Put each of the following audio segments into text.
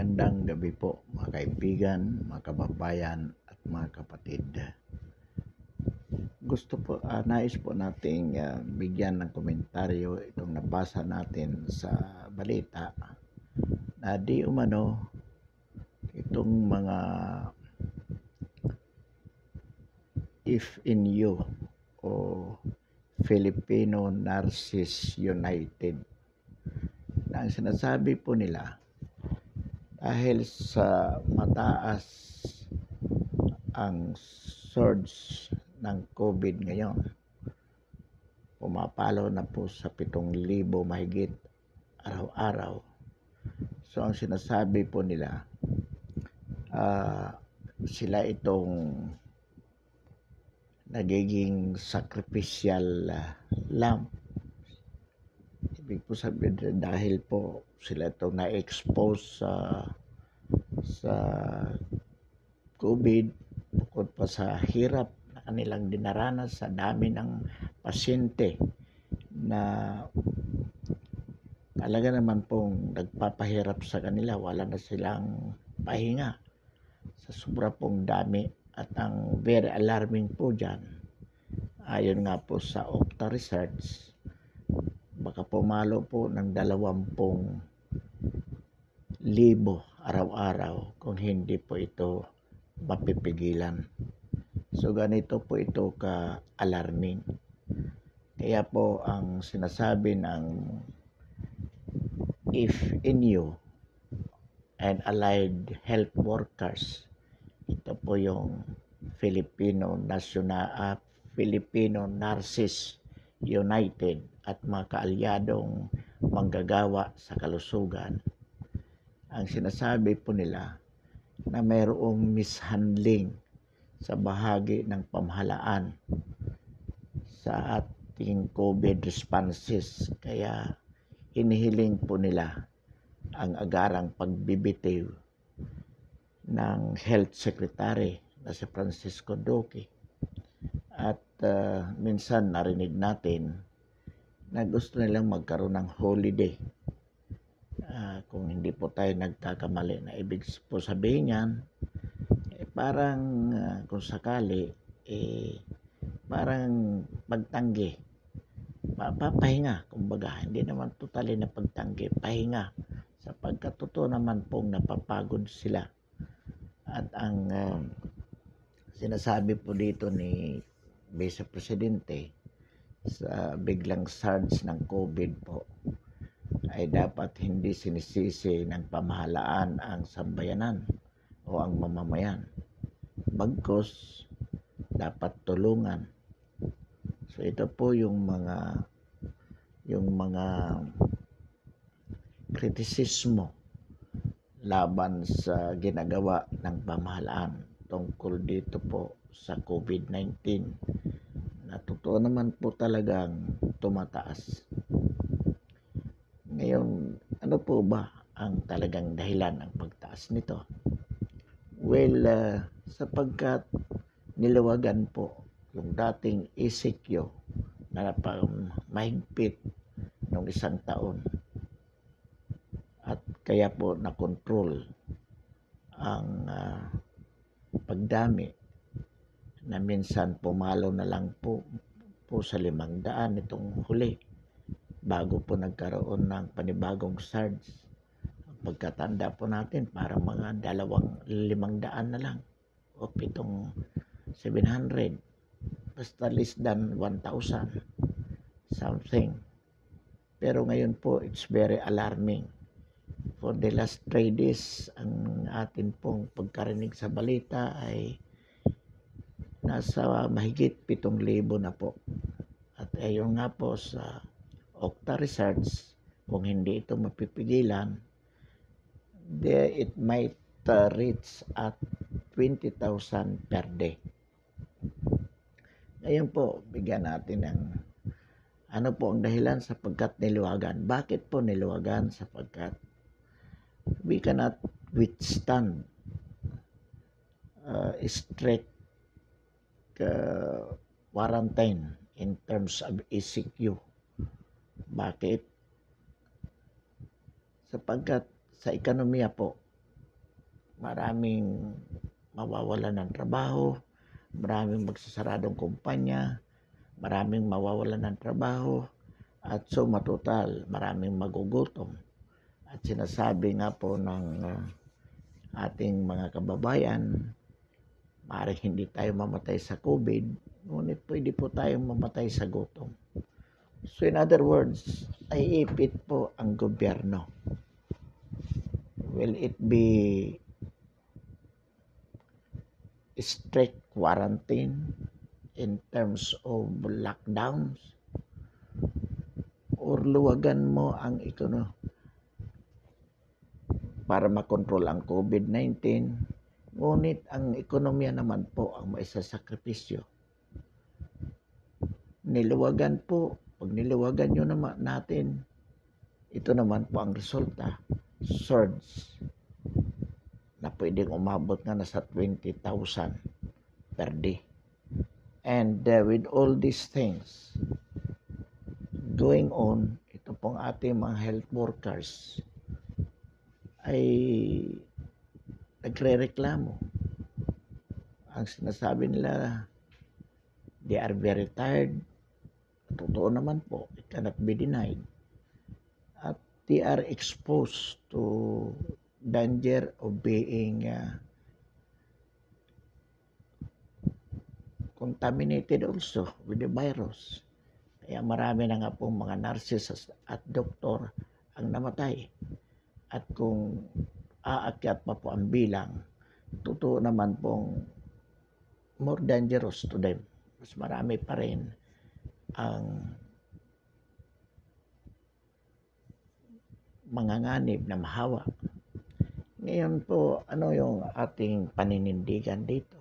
Magandang gabi po mga kaibigan, mga kababayan at mga kapatid. Nais po nating bigyan ng komentaryo itong nabasa natin sa balita na di umano itong mga FNU o Filipino Nurses United na ang sinasabi po nila dahil sa mataas ang surge ng COVID ngayon, pumapalo na po sa 7,000 mahigit araw-araw. So ang sinasabi po nila, sila itong nagiging sacrificial lamb. Ibig po sabihin dahil po sila itong na-expose sa COVID, bukod pa sa hirap na kanilang dinaranas sa dami ng pasyente na talaga naman pong nagpapahirap sa kanila, wala na silang pahinga sa sobra pong dami. At ang very alarming po dyan, ayon nga po sa Okta Research, baka pumalo po ng 20,000 araw-araw kung hindi po ito mapipigilan. So ganito po ito ka-alarming. Kaya po ang sinasabi ng FNU and allied health workers, ito po yung Filipino Nurses United at mga kaalyadong manggagawa sa kalusugan. Ang sinasabi po nila na mayroong mishandling sa bahagi ng pamahalaan sa ating COVID responses. Kaya hinihiling po nila ang agarang pagbibitiw ng Health Secretary na si Francisco Duque. At minsan narinig natin na gusto nilang magkaroon ng holiday. Kung hindi po tayo nagkakamali, na ibig po sabihin yan, parang kung sakali, parang pagtanggi, papahinga, kumbaga, hindi naman totally na pagtanggi, pahinga, sapagkat totoo naman pong napapagod sila. At ang sinasabi po dito ni Vice Presidente sa biglang surge ng COVID po, ay dapat hindi sinisisi ng pamahalaan ang sambayanan o ang mamamayan. Bagkus, dapat tulungan. So ito po yung mga kritisismo laban sa ginagawa ng pamahalaan tungkol dito po sa COVID-19 na totoo naman po talagang tumataas. Ngayon, ano po ba ang talagang dahilan ng pagtaas nito? Well, sapagkat nilawagan po yung dating ECQ na mahigpit noong 1 taon. At kaya po na-control ang pagdami na minsan pumalo na lang po sa 500 itong huli bago po nagkaroon ng panibagong surge. Ang pagkatanda po natin parang mga 500 na lang o 700, basta less than 1,000 something. Pero ngayon po it's very alarming. For the last 3 days, ang atin pong pagkarinig sa balita ay nasa mahigit 7,000 na po. At ayon nga po sa Okta Research, kung hindi ito mapipigilan, it might reach at 20,000 per day. Ngayon po, bigyan natin ng ano po ang dahilan sapagkat niluwagan. Bakit po niluwagan? Sapagkat we cannot withstand strict quarantine in terms of ECQ. Bakit? Sapagkat sa ekonomiya po, maraming mawawalan ng trabaho, maraming magsasaradong kumpanya, maraming mawawalan ng trabaho, at suma total, maraming magugutom. At sinasabi nga po ng ating mga kababayan, maaaring hindi tayo mamatay sa COVID, ngunit pwede po tayong mamatay sa gutom. So in other words, ay ipit po ang gobyerno. Will it be strict quarantine in terms of lockdowns? Or luwagan mo ang ekonomiya para makontrol ang COVID-19, ngunit ang ekonomiya naman po ang maisasakripisyo. Niluwagan po, pag niluwagan nyo naman natin, ito naman po ang resulta, surge na pwedeng umabot nga na sa 20,000 per day. And with all these things going on, ito pong ating mga health workers ay nagre-reklamo. Ang sinasabi nila, they are very tired. Totoo naman po, it cannot be denied. At they are exposed to danger of being contaminated also with the virus. Kaya marami na nga pong mga nurses at doktor ang namatay. At kung aakyat pa po ang bilang, totoo naman pong more dangerous to them. Mas marami pa rin ang manganganib na mahawa. Ngayon po, ano yung ating paninindigan dito?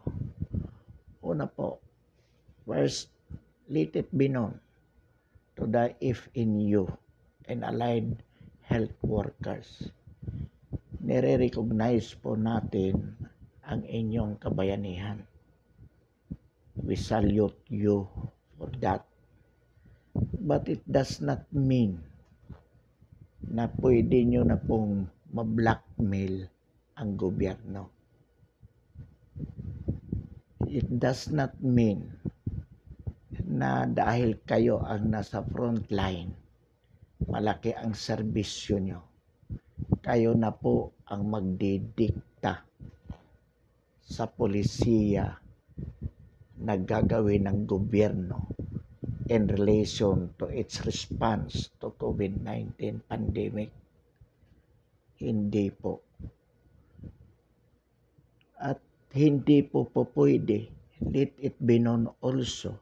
Una po, first, let it be known to the FNU and allied health workers. Nire-recognize po natin ang inyong kabayanihan. We salute you for that. But it does not mean na pwede nyo na pong ma-blackmail ang gobyerno. It does not mean na dahil kayo ang nasa front line, malaki ang serbisyo nyo, kayo na po ang magdidikta sa polisiya na gagawin ng gobyerno in relation to its response to COVID-19 pandemic. Hindi po. At hindi po pwede, let it be known also,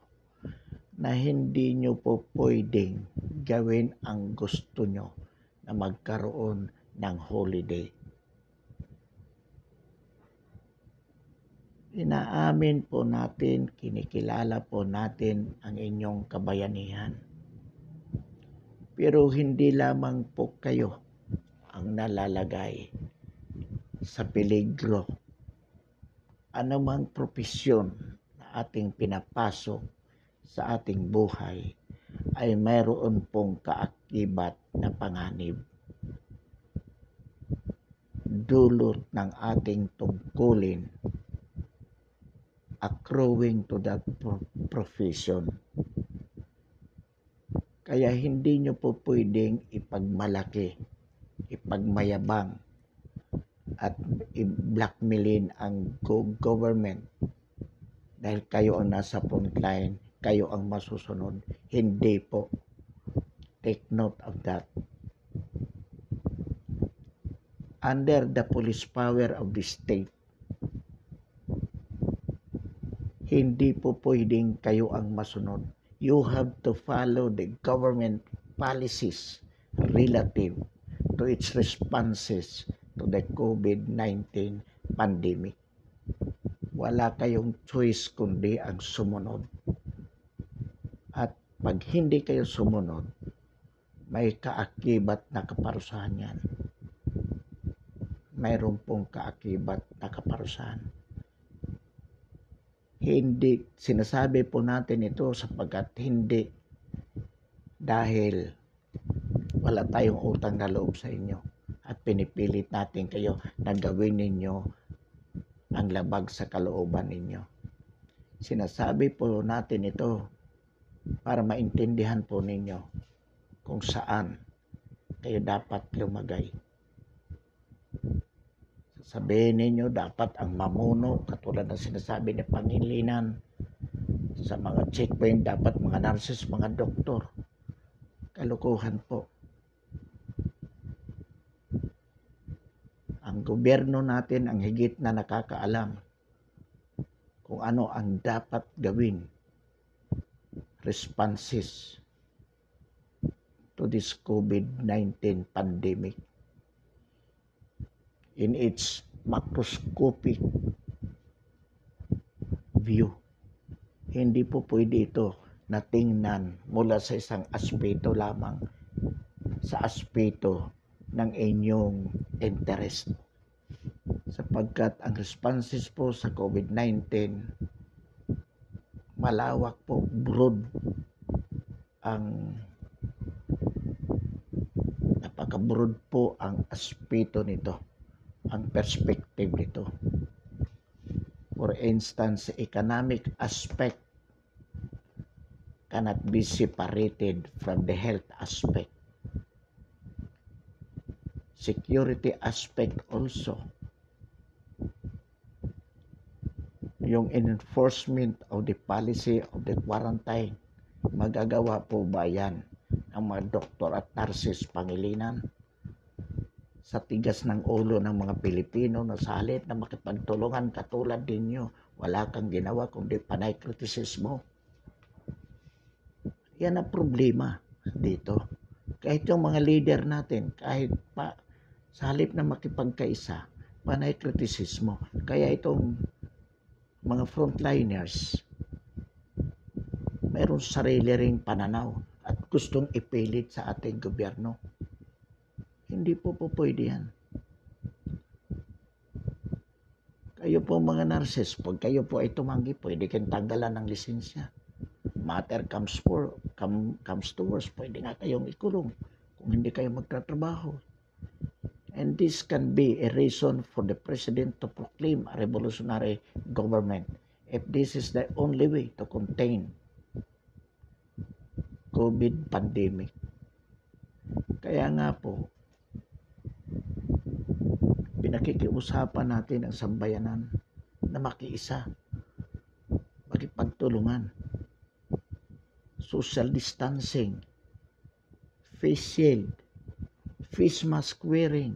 na hindi nyo po pwedeng gawin ang gusto nyo na magkaroon ng holiday. Inaamin po natin, kinikilala po natin ang inyong kabayanihan. Pero hindi lamang po kayo ang nalalagay sa peligro. Anumang propesyon na ating pinapasok sa ating buhay ay mayroon pong kaakibat na panganib. Dulot ng ating tungkulin accruing to that profession. Kaya hindi nyo po pwedeng ipagmalaki, ipagmayabang, at i-blackmailin ang government dahil kayo ang nasa frontline, kayo ang masusunod. Hindi po. Take note of that. Under the police power of the state, hindi po pwedeng kayo ang masunod. You have to follow the government policies relative to its responses to the COVID-19 pandemic. Wala kayong choice kundi ang sumunod. At pag hindi kayo sumunod, may kaakibat na kaparusahan yan. Mayroon pong kaakibat na kaparusahan. Hindi, sinasabi po natin ito sapagkat hindi dahil wala tayong utang na loob sa inyo at pinipilit natin kayo na gawin ninyo ang labag sa kalooban ninyo. Sinasabi po natin ito para maintindihan po ninyo kung saan kayo dapat lumagay. Sabihin ninyo dapat ang mamuno, katulad ng sinasabi ni Pangilinan, sa mga checkpoint dapat mga nurses, mga doktor. Kalukuhan po. Ang gobyerno natin ang higit na nakakaalam kung ano ang dapat gawin responses to this COVID-19 pandemic in its macroscopic view. Hindi po pwede ito na tingnan mula sa isang aspeto lamang, sa aspeto ng inyong interest. Sapagkat ang responses po sa COVID-19, malawak po, broad, napaka-broad po ang aspeto nito, ang perspective nito. For instance, economic aspect cannot be separated from the health aspect. Security aspect also. Yung enforcement of the policy of the quarantine, magagawa po ba yan ang mga doktor at nurses, Pangilinan? Sa tigas ng ulo ng mga Pilipino na salit na makipagtulungan katulad ninyo, wala kang ginawa kundi panay kritisismo. Yan ang problema dito. Kahit yung mga leader natin, kahit pa sa halip na makipagkaisa, panay kritisismo. Kaya itong mga frontliners, mayroon sarili ring pananaw at gustong ipilit sa ating gobyerno. Hindi po pwede yan. Kayo po mga nurses, pag kayo po ay tumanggi, pwede kayong tanggalan ng lisensya. Matter comes to worse, pwede nga kayong ikulong kung hindi kayo magtatrabaho. And this can be a reason for the president to proclaim a revolutionary government if this is the only way to contain COVID pandemic. Kaya nga po, pinakikiusapan natin ang sambayanan na makiisa, makipagtulungan, social distancing, face shield, face mask wearing.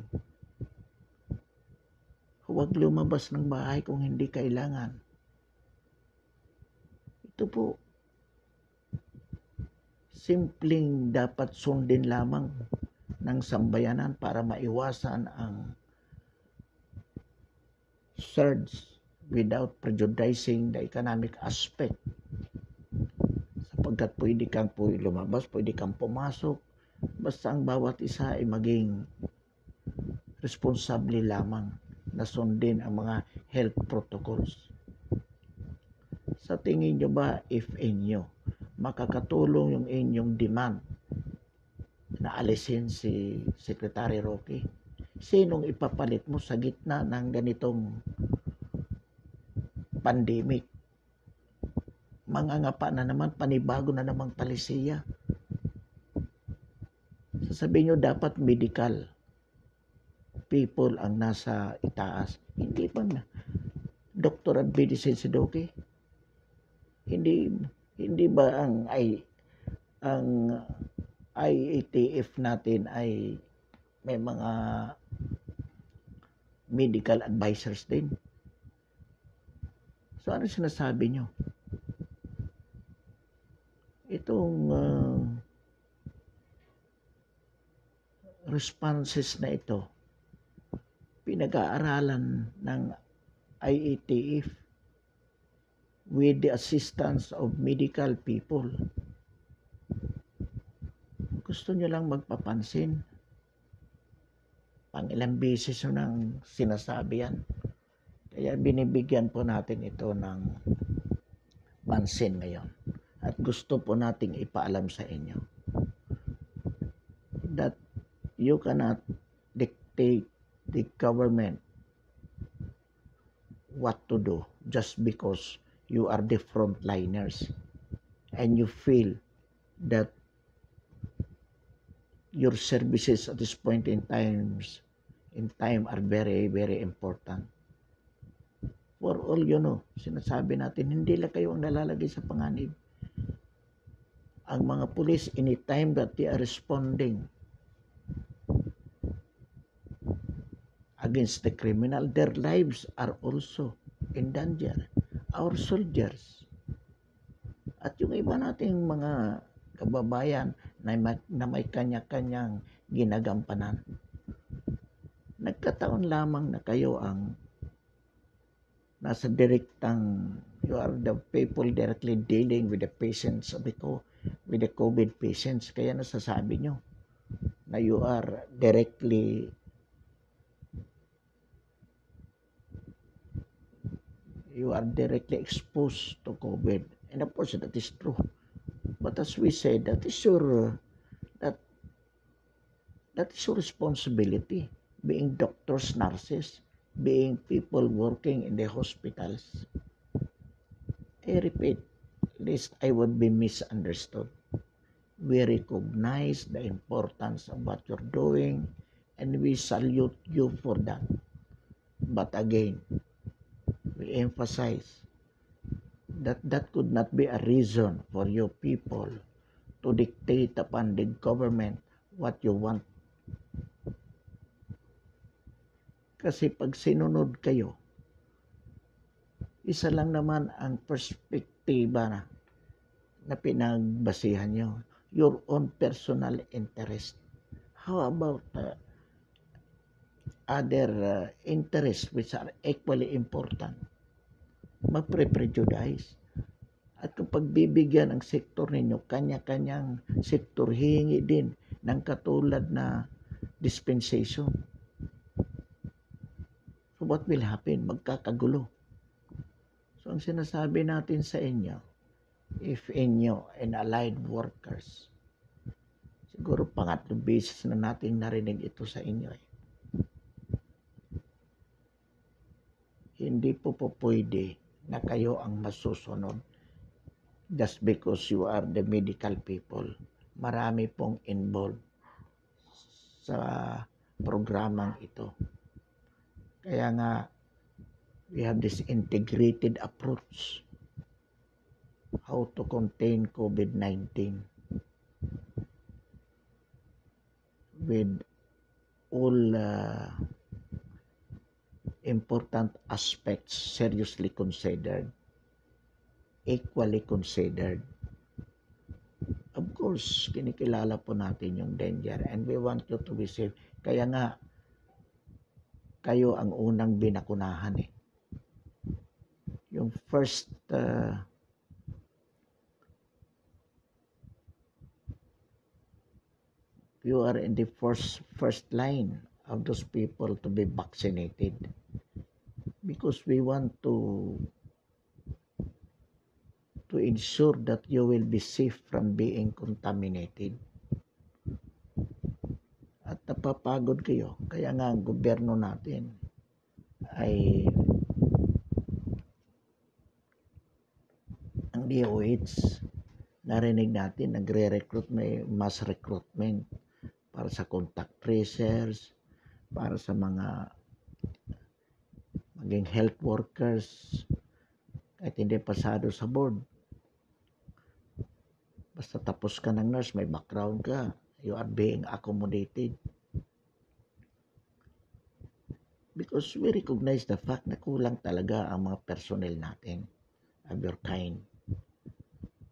Huwag lumabas ng bahay kung hindi kailangan. Ito po, simpleng dapat sundin lamang ng sambayanan para maiwasan ang surge without prejudicing the economic aspect. Sapagkat pwede kang po lumabas, pwede kang pumasok, basta ang bawat isa ay maging responsable lamang na sundin ang mga health protocols. Sa tingin nyo ba, if inyo, makakatulong yung inyong demand na alisin si Secretary Roque? Sinong ipapalit mo sa gitna ng ganitong pandemic? Mangangapa na naman, panibago na namang palisiya. Sasabihin nyo dapat medical people ang nasa itaas. Hindi pa na. Doctor at medicine si Roque. Hindi ba ang IATF natin ay may mga medical advisors din? So ano sinasabi nyo? Itong responses na ito, pinag-aaralan ng IATF with the assistance of medical people. Gusto nyo lang magpapansin. Pangilang beses nang sinasabi yan. Kaya binibigyan po natin ito ng pansin ngayon. At gusto po nating ipaalam sa inyo that you cannot dictate the government what to do just because you are the frontliners and you feel that your services at this point in time are very, very important. For all you know, sinasabi natin, hindi lang kayo ang nalalagay sa panganib. Ang mga pulis, anytime that they are responding against the criminal, their lives are also in danger. Our soldiers. At yung iba nating mga kababayan na may kanya-kanyang ginagampanan. Nagkataon lamang na kayo ang nasa direktang, you are the people directly dealing with the patients with the COVID patients. Kaya nasasabi nyo na you are directly exposed to COVID. And of course, that is true. But as we said, that is your responsibility. Being doctors, nurses, being people working in the hospitals. I repeat, lest I would be misunderstood. We recognize the importance of what you're doing and we salute you for that. But again, we emphasize that that could not be a reason for you people to dictate upon the government what you want. Kasi pag sinunod kayo, isa lang naman ang perspektiba na pinagbasihan nyo. Your own personal interest. How about other interests which are equally important? Mapre-prejudice. At kung pagbibigyan ang sektor ninyo, kanya-kanyang sektor hihingi din ng katulad na dispensation. So what will happen? Magkakagulo. So ang sinasabi natin sa inyo, if inyo and allied workers, siguro pangatlong beses na natin narinig ito sa inyo. Hindi po pwede na kayo ang masusunod just because you are the medical people. Marami pong involved sa programang ito. Kaya nga, we have this integrated approach how to contain COVID-19 with all important aspects seriously considered, equally considered. Of course, kinikilala po natin yung danger and we want you to be safe. Kaya nga, kayo ang unang binakunahan Yung first you are in the first line of those people to be vaccinated because we want to ensure that you will be safe from being contaminated. At napapagod kayo. Kaya nga ang gobyerno natin ay ang DOH, narinig natin, nagre-recruit, may mass recruitment para sa contact tracers, para sa mga maging health workers, kahit hindi pasado sa board. Basta tapos ka ng nurse, may background ka, you are being accommodated. Because we recognize the fact na kulang talaga ang mga personnel natin of your kind.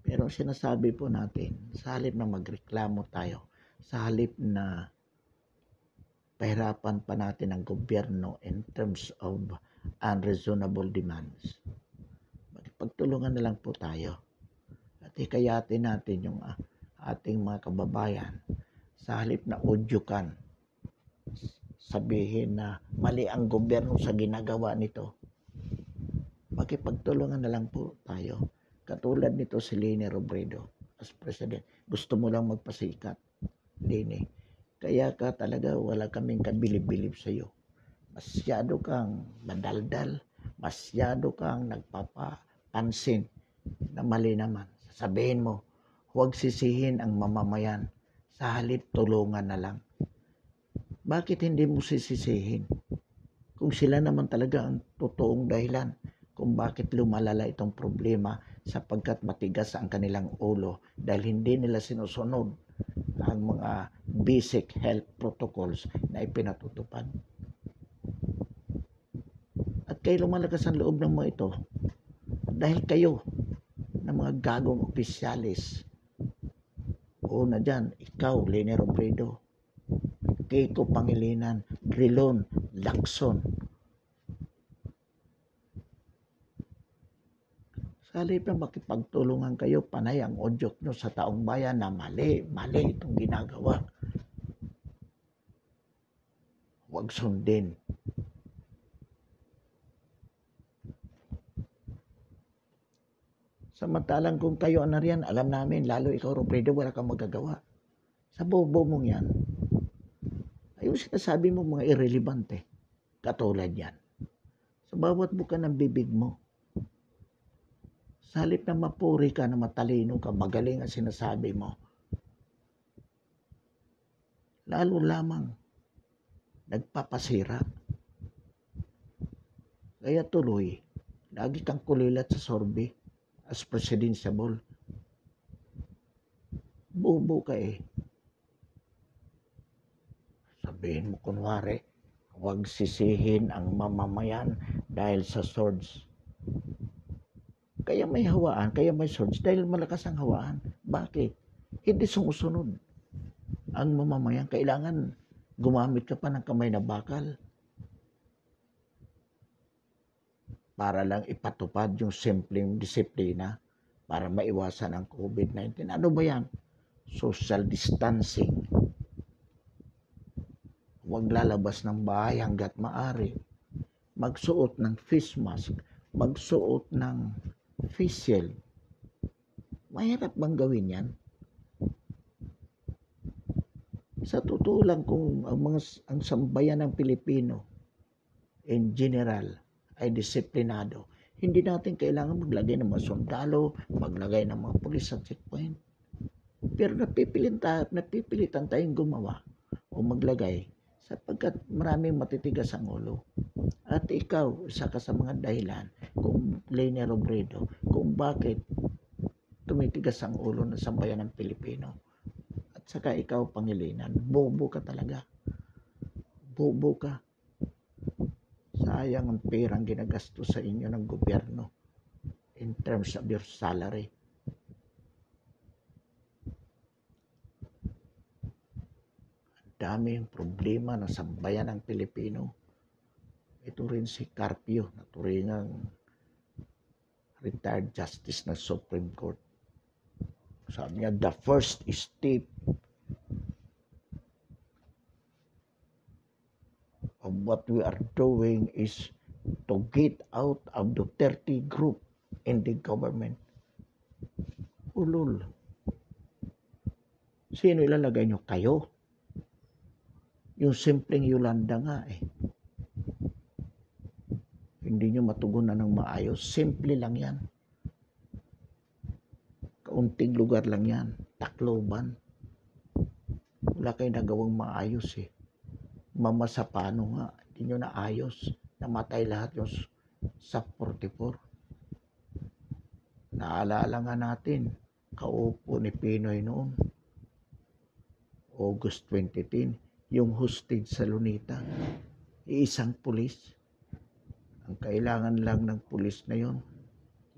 Pero sinasabi po natin, sa halip na magreklamo tayo, sa halip na pahirapan pa natin ang gobyerno in terms of unreasonable demands, pagtulungan na lang po tayo. At hikayatin natin yung ating mga kababayan sa halip na udyukan, sabihin na mali ang gobyerno sa ginagawa nito. Makipagtulungan na lang po tayo. Katulad nito si Leni Robredo as president. Gusto mo lang magpasikat, Leni. Kaya ka talaga wala kaming kabilib-bilib sa iyo. Masyado kang madaldal, masyado kang nagpapapansin na mali naman. Sasabihin mo, huwag sisihin ang mamamayan. Sa halip, tulungan na lang. Bakit hindi mo sisisihin? Kung sila naman talaga ang totoong dahilan kung bakit lumalala itong problema sapagkat matigas ang kanilang ulo dahil hindi nila sinusunod ang mga basic health protocols na ipinatutupad. At kayo lumalakas ang loob ng mga ito dahil kayo na mga gagong opisyalis. Una dyan, ikaw, Leni Robredo, Kiko Pangilinan, Grilon, Lacson. Sa halip na makipagtulungan kayo, panay ang odyok nyo sa taong bayan na mali itong ginagawa. Huwag sundin. Samantalang kung kayo ang nariyan, alam namin, lalo ikaw, Robredo, wala kang magagawa. Sa bobo mong yan, ayun sinasabi mo mga irrelevante. Katulad yan. Sa bawat buka ng bibig mo, sa halip na mapuri ka, na matalino ka, magaling ang sinasabi mo, lalo lamang nagpapasira. Kaya tuloy, lagi kang kulilat sa sorbe as presidentiable. Bobo ka eh. Sabihin mo kunwari, huwag sisihin ang mamamayan dahil sa swords. Kaya may hawaan, kaya may swords dahil malakas ang hawaan. Bakit? Hindi sumusunod ang mamamayan. Kailangan gumamit ka pa ng kamay na bakal para lang ipatupad yung simpleng disiplina para maiwasan ang COVID-19. Ano ba yan? Social distancing. Huwag lalabas ng bahay hanggat maaari. Magsuot ng face mask. Magsuot ng face shield. Mahirap bang gawin yan? Sa totoo lang, kung ang sambayan ng Pilipino in general ay disiplinado, hindi natin kailangan maglagay ng mga sundalo, maglagay ng mga pulis sa checkpoint. Pero napipilitan tayong gumawa o maglagay sapagkat maraming matitigas ang ulo. At ikaw, isa ka sa mga dahilan kung Leni Robredo, kung bakit tumitigas ang ulo ng sambayan ng Pilipino. At saka ikaw, Pangilinan, bobo ka talaga. Bobo ka. Sayang ang perang ginagastos sa inyo ng gobyerno in terms of your salary. Daming problema ng sambayan ng Pilipino. Ito rin si Carpio, na turingang retired justice ng Supreme Court. Sabi niya, the first step of what we are doing is to get out of the Duterte group in the government. Ulul. Sino ilalagay nyo? Kayo? Yung simpleng Yolanda nga eh. Hindi nyo matugunan ng maayos. Simple lang yan. Kaunting lugar lang yan. Tacloban. Wala kayo nagawang maayos eh. Mamasapano nga. Hindi nyo naayos. Namatay lahat yung sa 44. Naalala nga natin, kaupo ni Pinoy noon. August 2010. Yung hostage sa Lunita, isang pulis. Ang kailangan lang ng pulis na yon,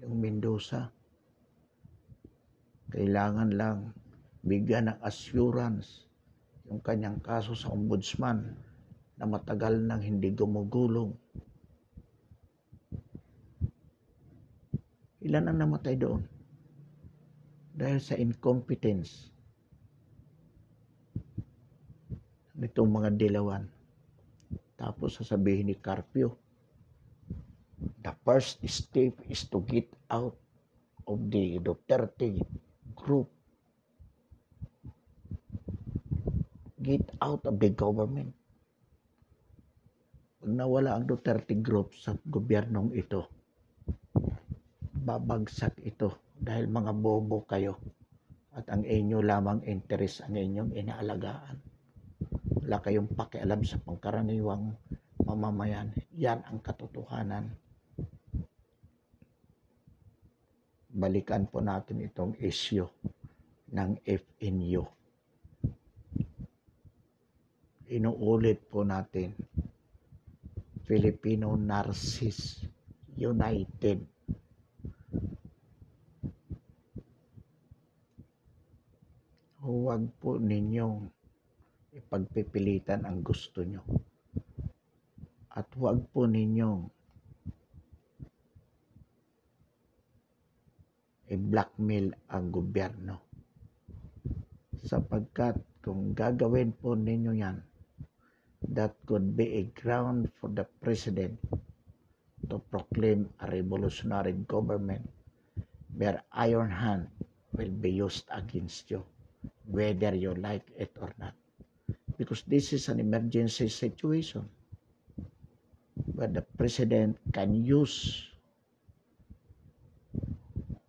yung Mendoza, kailangan lang bigyan ng assurance yung kanyang kaso sa ombudsman na matagal nang hindi gumugulong. Ilan ang namatay doon? Dahil sa incompetence nitong mga dilawan. Tapos sasabihin ni Carpio, the first step is to get out of the Duterte group. Get out of the government. nawala ang Duterte Group sa gobyernong ito, babagsak ito dahil mga bobo kayo at ang inyo lamang interes ang inyong inaalagaan. Wala kayong pakialam sa pangkaraniwang mamamayan. Yan ang katotohanan. Balikan po natin itong issue ng FNU. Inuulit po natin, Filipino Narcis United. Huwag po ninyong ipagpipilitan ang gusto nyo. At huwag po ninyong i-blackmail ang gobyerno. Sapagkat kung gagawin po ninyo yan, that could be a ground for the president to proclaim a revolutionary government where iron hand will be used against you, whether you like it or not. Because this is an emergency situation where the president can use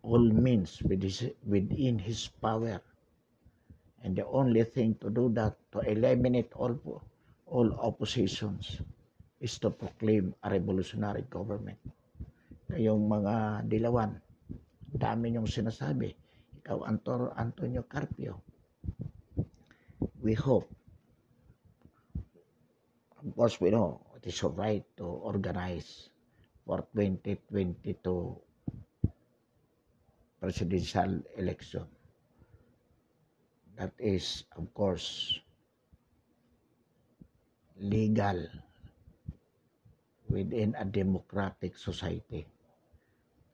all means within his power. And the only thing to do that, to eliminate all oppositions, is to proclaim a revolutionary government. Kayong mga dilawan, dami niyong sinasabi. Ikaw, Antonio Carpio, we hope, of course we know, it is your right to organize for 2022 presidential election. That is, of course, legal within a democratic society.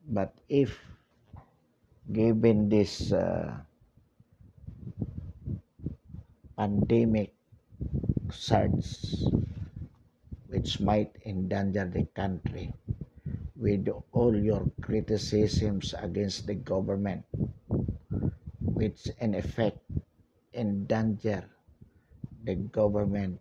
But if, given this pandemic surge, which might endanger the country, with all your criticisms against the government, which in effect endanger the government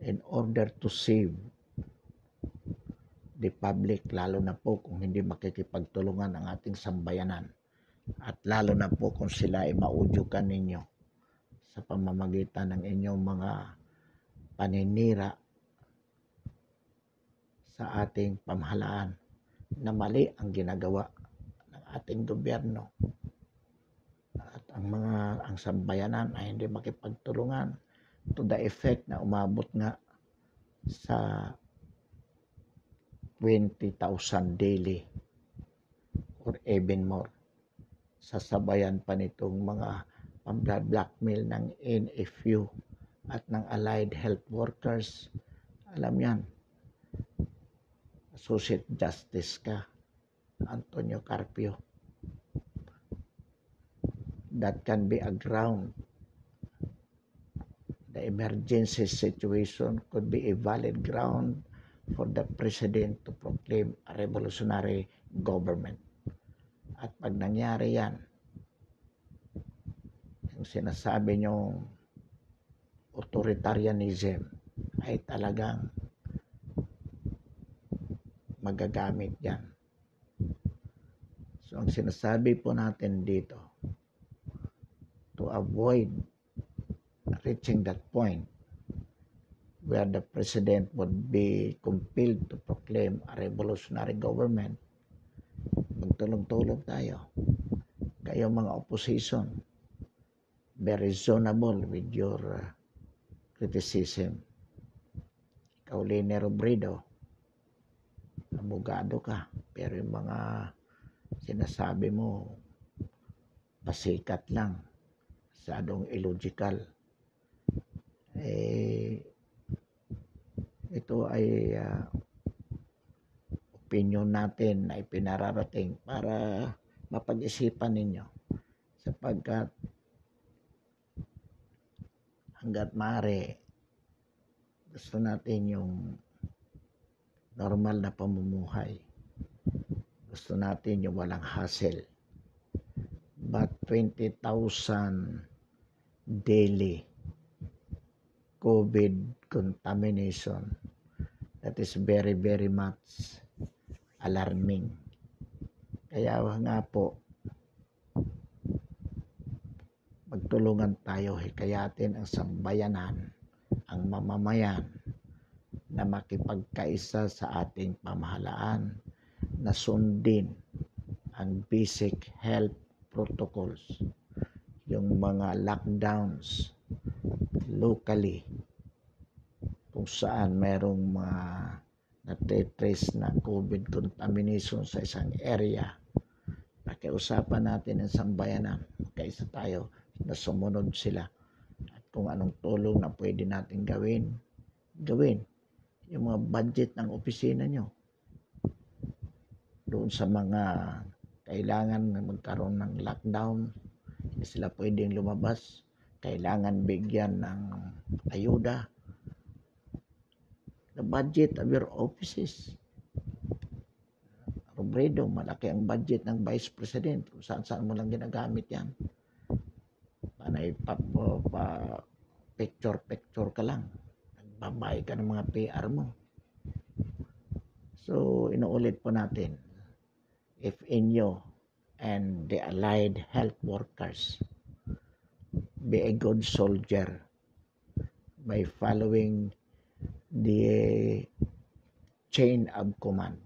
in order to save the public, lalo na po kung hindi makikipagtulungan ang ating sambayanan, at lalo na po kung sila ay maudyukan ninyo sa pamamagitan ng inyong mga paninira sa ating pamahalaan na mali ang ginagawa ng ating gobyerno, at ang sambayanan ay hindi makipagtulungan to the effect na umabot nga sa 20,000 daily or even more. Sasabayan pa nitong mga pamblackmail ng NFU at ng allied health workers. Alam yan, associate justice ka, Antonio Carpio. That can be a ground. The emergency situation could be a valid ground for the president to proclaim a revolutionary government. At pag nangyari yan, yung sinasabi nyong authoritarianism ay talagang magagamit yan. So ang sinasabi po natin dito, to avoid reaching that point where the president would be compelled to proclaim a revolutionary government, magtulong-tulong tayo. Kayo mga opposition, be reasonable with your criticism. Ikaw, Lene Robredo, abogado ka, pero yung mga sinasabi mo, pasikat lang, masyadong illogical. Ito ay opinion natin na ipinararating para mapag-isipan ninyo, sapagkat hanggat maaari gusto natin yung normal na pamumuhay Gusto natin yung walang hassle. But 20,000 daily COVID contamination, that is very, very much alarming. Kaya nga po, magtulungan tayo, hikayatin ang sambayanan, ang mamamayan na makipagkaisa sa ating pamahalaan na sundin ang basic health protocols, yung mga lockdowns locally kung saan merong mga natitrace na COVID contamination sa isang area. Pakiusapan natin ang sambayanan, kaisa tayo na sumunod sila at kung anong tulong na pwede natin gawin. Yung mga budget ng opisina nyo doon sa mga kailangan na magkaroon ng lockdown, hindi sila pwedeng lumabas, kailangan bigyan ng ayuda. The budget of your offices. Robredo, malaki ang budget ng Vice President. Kung saan mo lang ginagamit yan. Panay picture ka lang. Nagbabay ka ng mga PR mo. So, inuulit po natin. If inyo and the allied health workers be a good soldier by following the chain of command.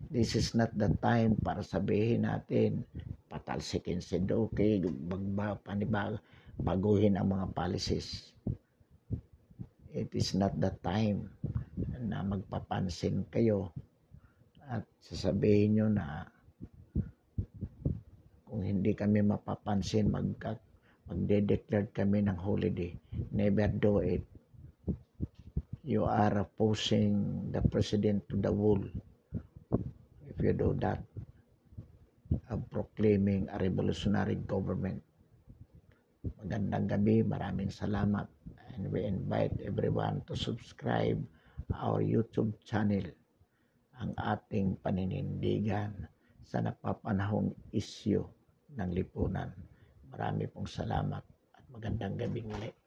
This is not the time para sabihin natin patalsikin si Duque, baguhin ang mga policies. It is not the time na magpapansin kayo at sasabihin nyo na kung hindi kami mapapansin, magde-declare kami ng holiday. Never do it. You are opposing the president to the wall if you do that, of proclaiming a revolutionary government. Magandang gabi, maraming salamat, and we invite everyone to subscribe our YouTube channel, ang ating paninindigan sa napapanahong isyu ng lipunan. Marami pong salamat at magandang gabi ulit.